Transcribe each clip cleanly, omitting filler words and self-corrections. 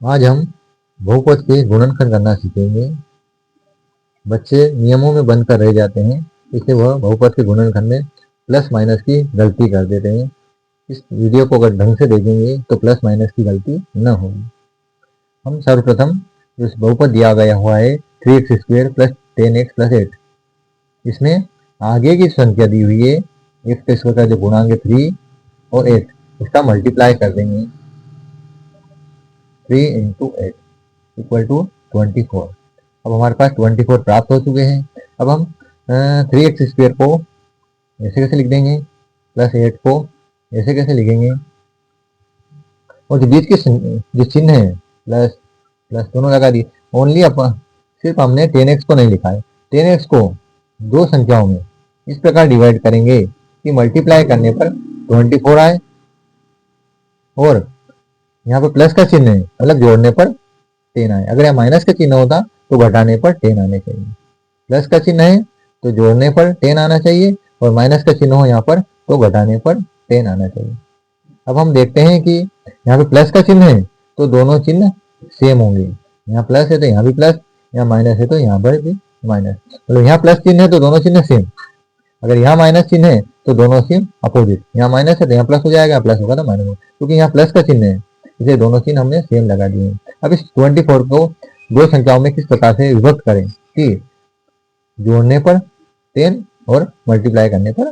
आज हम बहुपद के गुणनखंड करना सीखेंगे। बच्चे नियमों में बंद कर रह जाते हैं, इसलिए वह बहुपद के गुणनखंड में प्लस माइनस की गलती कर देते हैं। इस वीडियो को अगर ढंग से देखेंगे तो प्लस माइनस की गलती न होगी। हम सर्वप्रथम इस बहुपद दिया गया हुआ है 3x² प्लस 10x प्लस 8। इसमें आगे की संख्या दी हुई है, x का जो गुणांक है 3 और 8, इसका मल्टीप्लाई कर देंगे। 3 इंटू 8 इक्वल टू 24। अब हमारे पास 24 प्राप्त हो चुके हैं। अब हम 3x² को ऐसे कैसे लिख देंगे, प्लस 8 को ऐसे कैसे लिखेंगे, और जो बीच के जो चिन्ह है प्लस प्लस दोनों लगा दिए। ओनली अपन सिर्फ हमने 10x को नहीं लिखा है। 10x को दो संख्याओं में इस प्रकार डिवाइड करेंगे कि मल्टीप्लाई करने पर 24 आए और यहाँ पर प्लस का चिन्ह है, मतलब जोड़ने पर 10 आए। अगर यहाँ माइनस का चिन्ह होता तो घटाने पर 10 आने चाहिए। प्लस का चिन्ह है तो जोड़ने पर 10 आना चाहिए, और माइनस का चिन्ह हो यहाँ पर तो घटाने पर 10 आना चाहिए। अब हम देखते हैं कि यहाँ पे प्लस का चिन्ह है तो दोनों चिन्ह सेम होंगे। यहाँ प्लस है तो यहाँ भी प्लस, यहाँ माइनस है तो यहाँ पर भी माइनस। मतलब यहाँ प्लस चिन्ह है तो दोनों चिन्ह सेम। अगर यहाँ माइनस चिन्ह है तो दोनों सेम अपोजिट। यहाँ माइनस है तो यहाँ प्लस हो जाएगा, प्लस होगा तो माइनस होगा, क्योंकि यहाँ प्लस का चिन्ह है इसलिए दोनों चिन्ह हमने सेम लगा दिए। अब इस 24 को दो संख्याओं में किस प्रकार से विभक्त करें कि जोड़ने पर 10 और मल्टीप्लाई करने पर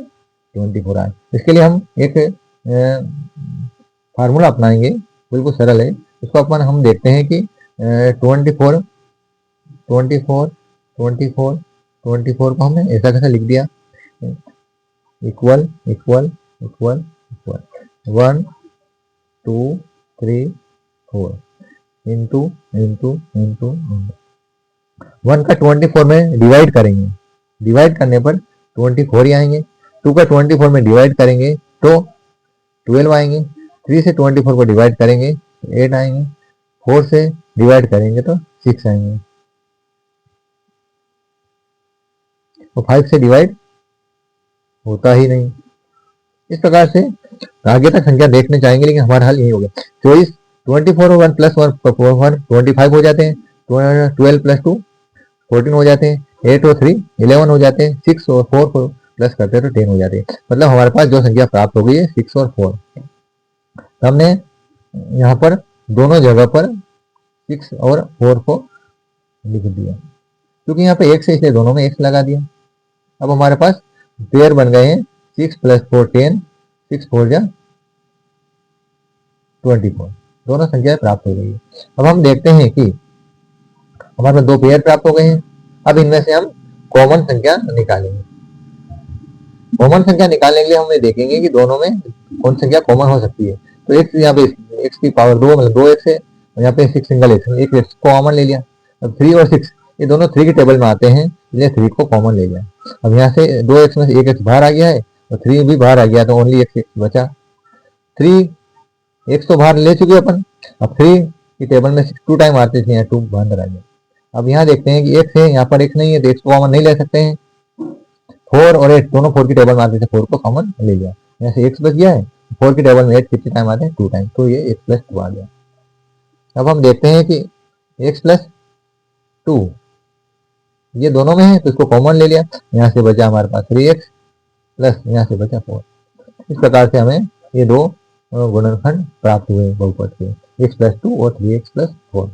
24 आए। इसके लिए हम एक फार्मूला अपनाएंगे, बिल्कुल सरल है। इसको अपन हम देखते हैं कि 24 को हमने ऐसा कैसे लिख दिया, equal equal equal equal 1 2 3 4 into into into 1 का 24 में डिवाइड करेंगे, डिवाइड करने पर 24 ही आएंगे। 2 का 24 में डिवाइड करेंगे तो 12 आएंगे। 3 से 24 को डिवाइड करेंगे तो 8 आएंगे। 4 से डिवाइड करेंगे तो 6 आएंगे, और 5 से डिवाइड होता ही नहीं। इस प्रकार से आगे तक संख्या देखने चाहेंगे, लेकिन हमारा हल यही हो गया। 24 और 1 प्लस 1 25 हो जाते हैं। 12 प्लस 2 14 हो जाते हैं। 8 और 3 11 हो जाते हैं। 6 और 4 को प्लस करते हैं तो 10 हो जाते हैं। मतलब हमारे पास जो संख्या प्राप्त हो गई है 6 और 4। हमने यहाँ पर दोनों जगह पर 6 और 4 को लिख दिया, क्योंकि यहाँ पे x है इसलिए दोनों में x लगा दिया। अब हमारे पास पेयर बन गए हैं 6 प्लस 4 10, 6 4 जा 24, दोनों संख्याएं प्राप्त हो गई है। अब हम देखते हैं कि हमारे पास दो पेयर प्राप्त हो गए हैं। अब इनमें से हम कॉमन संख्या निकालेंगे। कॉमन संख्या निकालने के लिए हम देखेंगे कि दोनों में कौन संख्या कॉमन हो सकती है। तो x यहाँ पे x की पावर 2 मतलब 2x है, और यहाँ पे 6 सिंगल x, एक x को कॉमन ले लिया। अब 3 और 6 ये दोनों 3 की टेबल में आते हैं, इसलिए 3 को कॉमन ले लिया। अब यहाँ से 2x में से एक x बाहर आ गया है और 3 भी बाहर आ गया, तो ओनली x बचा। 3 x तो बाहर ले चुके अपन। अब 3 की टेबल में 2 टाइम आते हैं, यहाँ 2 बाहर आ गया। अब यहाँ देखते हैं कि x है, यहाँ पर x नहीं है तो x को कॉमन नहीं ले सकते हैं। 4 और 8 दोनों 4 की टेबल में आते थे, 4 को कॉमन ले लिया। यहाँ से x बच गया है। 4 की टेबल में 8 कितने टाइम आते हैं, 2 टाइम, तो ये x प्लस 2 आ गया। अब हम देखते हैं कि x प्लस 2 ये दोनों में है तो इसको कॉमन ले लिया। यहाँ से बचा हमारे पास 3x प्लस यहाँ से बचा 4। इस प्रकार से हमें ये दो गुणनखंड प्राप्त हुए बहुपद के, x प्लस 2 और 3x प्लस 4।